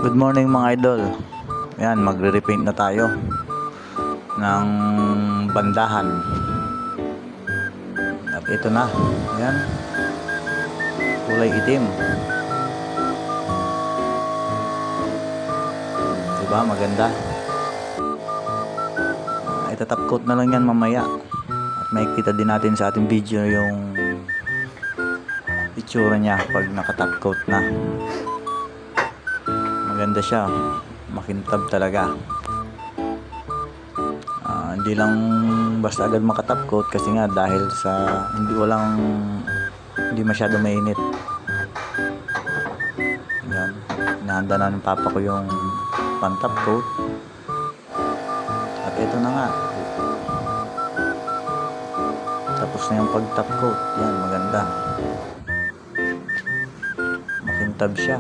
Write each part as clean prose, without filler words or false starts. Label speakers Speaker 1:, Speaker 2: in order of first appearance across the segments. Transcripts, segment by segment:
Speaker 1: Good morning mga idol. Ayan, magre-repaint na tayo ng bandahan. At ito na. Ayan. Kulay itim. Diba? Maganda. Itatap coat na lang yan mamaya. At makikita din natin sa ating video yung itsura niya pag nakatap coat na. Maganda siya, makintab talaga. Hindi lang basta agad makatop coat kasi nga dahil sa hindi masyado mainit. Yan, hinahanda na ng papa ko yung pan top coat. At ito na nga, tapos na yung pag top coat. Yan, maganda, makintab siya.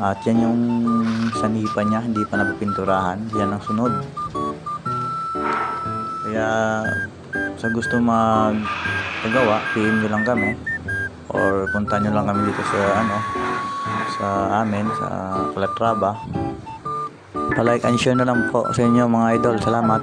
Speaker 1: At yan yung sanipa niya, hindi pa napapinturahan. Yan ang sunod. Kaya sa gusto magpagawa, PM nyo lang kami or punta nyo lang kami dito sa amin sa Calatrava. Pa-like and share na lang po sa inyo mga idol. Salamat.